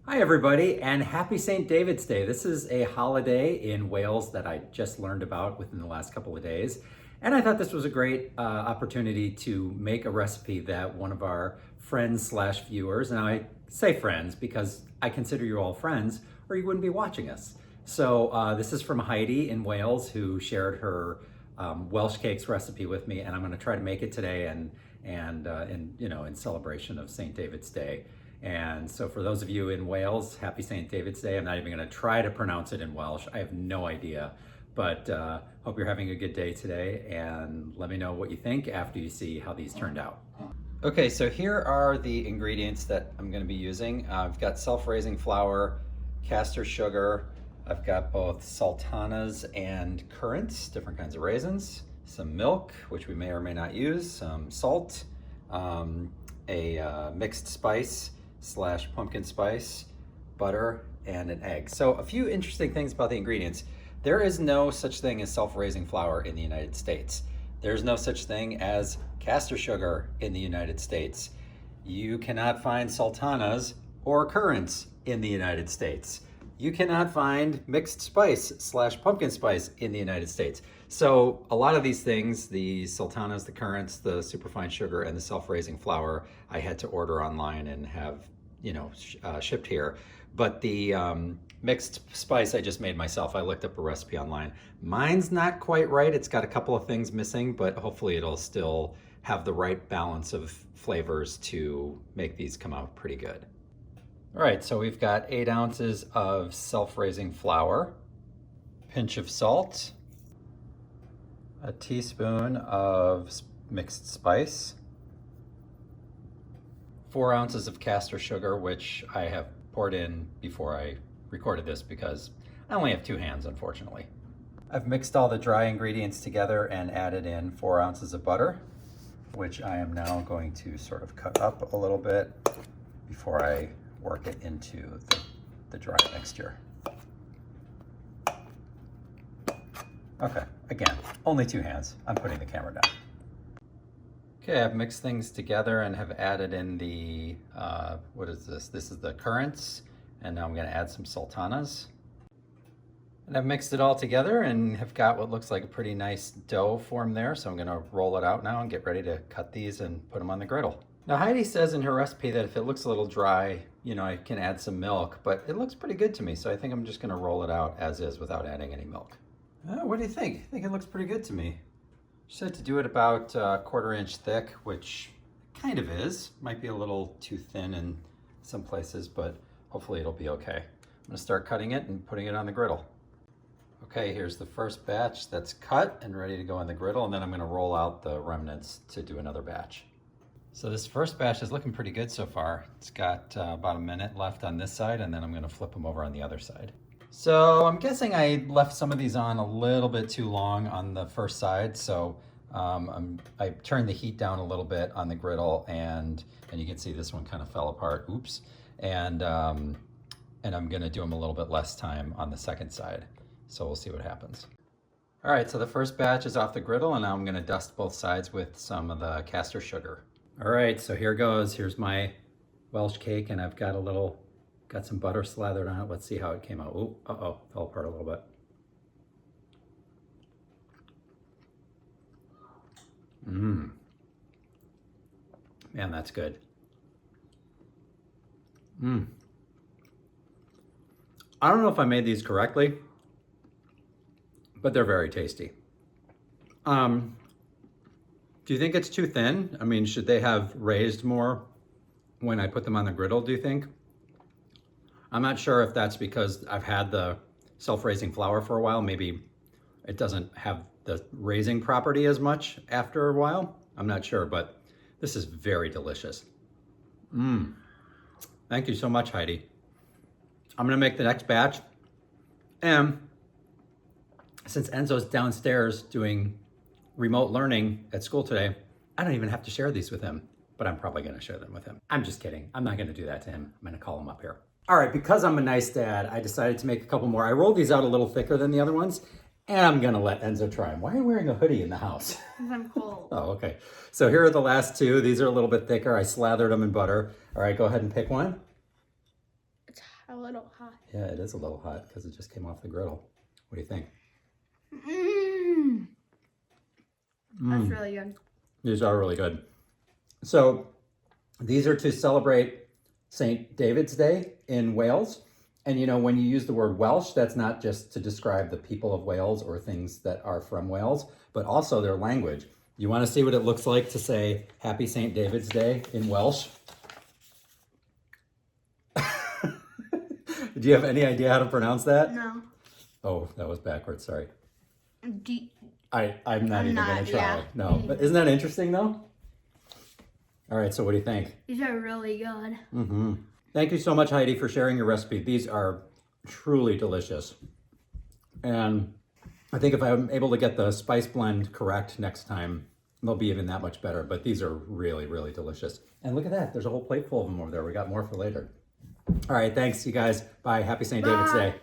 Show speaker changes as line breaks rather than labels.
Hi everybody, and happy St. David's Day. This is a holiday in Wales that I just learned about within the last couple of days. And I thought this was a great opportunity to make a recipe that one of our friends slash viewers, and I say friends because I consider you all friends or you wouldn't be watching us. So this is from Heidi in Wales, who shared her Welsh Cakes recipe with me, and I'm gonna try to make it today and in celebration of St. David's Day. And so for those of you in Wales, happy St. David's Day. I'm not even going to try to pronounce it in Welsh. I have no idea, but hope you're having a good day today, and let me know what you think after you see how these turned out. Okay, so here are the ingredients that I'm going to be using. I've got self-raising flour, castor sugar. I've got both sultanas and currants, different kinds of raisins, some milk, which we may or may not use, some salt, a mixed spice / pumpkin spice, butter, and an egg. So a few interesting things about the ingredients. There is no such thing as self-raising flour in the United States. There's no such thing as castor sugar in the United States. You cannot find sultanas or currants in the United States. You cannot find mixed spice / pumpkin spice in the United States. So a lot of these things, the sultanas, the currants, the superfine sugar, and the self-raising flour, I had to order online and have shipped here. But the mixed spice I just made myself. I looked up a recipe online. Mine's not quite right. It's got a couple of things missing, but hopefully it'll still have the right balance of flavors to make these come out pretty good. All right, so we've got 8 ounces of self-raising flour, pinch of salt, a teaspoon of mixed spice, 4 ounces of castor sugar, which I have poured in before I recorded this because I only have 2 hands, unfortunately. I've mixed all the dry ingredients together and added in 4 ounces of butter, which I am now going to sort of cut up a little bit before I work it into the dry mixture. Okay, again, only 2 hands. I'm putting the camera down. Okay, I've mixed things together and have added in the, what is this? This is the currants, and now I'm gonna add some sultanas. And I've mixed it all together and have got what looks like a pretty nice dough formed there, so I'm gonna roll it out now and get ready to cut these and put them on the griddle. Now Heidi says in her recipe that if it looks a little dry, I can add some milk, but it looks pretty good to me, so I think I'm just gonna roll it out as is without adding any milk. What do you think? I think it looks pretty good to me. She said to do it about a 1/4 inch thick, which kind of is. Might be a little too thin in some places, but hopefully it'll be okay. I'm gonna start cutting it and putting it on the griddle. Okay, here's the first batch that's cut and ready to go on the griddle, and then I'm gonna roll out the remnants to do another batch. So this first batch is looking pretty good so far. It's got about a minute left on this side, and then I'm gonna flip them over on the other side. So I'm guessing I left some of these on a little bit too long on the first side, so I turned the heat down a little bit on the griddle, and you can see this one kind of fell apart. Oops. And I'm gonna do them a little bit less time on the second side, so we'll see what happens. All right, so the first batch is off the griddle, and now I'm gonna dust both sides with some of the castor sugar. All right, so here goes. Here's my Welsh cake, and I've got some butter slathered on it. Let's see how it came out. Ooh, uh-oh, fell apart a little bit. Man, that's good. I don't know if I made these correctly, but they're very tasty. Do you think it's too thin? I mean, should they have raised more when I put them on the griddle, do you think? I'm not sure if that's because I've had the self-raising flour for a while. Maybe it doesn't have the raising property as much after a while. I'm not sure, but this is very delicious. Thank you so much, Heidi. I'm gonna make the next batch. And since Enzo's downstairs doing remote learning at school today, I don't even have to share these with him, but I'm probably gonna share them with him. I'm just kidding. I'm not gonna do that to him. I'm gonna call him up here. All right, because I'm a nice dad, I decided to make a couple more. I rolled these out a little thicker than the other ones, and I'm gonna let Enzo try them. Why are you wearing a hoodie in the house?
Because I'm cold.
Oh, okay. So here are the last two. These are a little bit thicker. I slathered them in butter. All right, go ahead and pick one.
It's hot. a little hot.
Yeah, it is a little hot because it just came off the griddle. What do you think?
That's really good.
These are really good. So these are to celebrate St. David's Day in Wales. And you know, when you use the word Welsh, that's not just to describe the people of Wales or things that are from Wales, but also their language. You want to see what it looks like to say Happy St. David's Day in Welsh? Do you have any idea how to pronounce that?
No.
Oh, that was backwards, sorry.
I'm
not even going to try.
Yeah.
No, but isn't that interesting though? All right, so what do you think?
These are really good.
Thank you so much, Heidi, for sharing your recipe. These are truly delicious. And I think if I'm able to get the spice blend correct next time, they'll be even that much better. But these are really, really delicious. And look at that. There's a whole plate full of them over there. We got more for later. All right, thanks, you guys. Bye. Happy St. David's Day.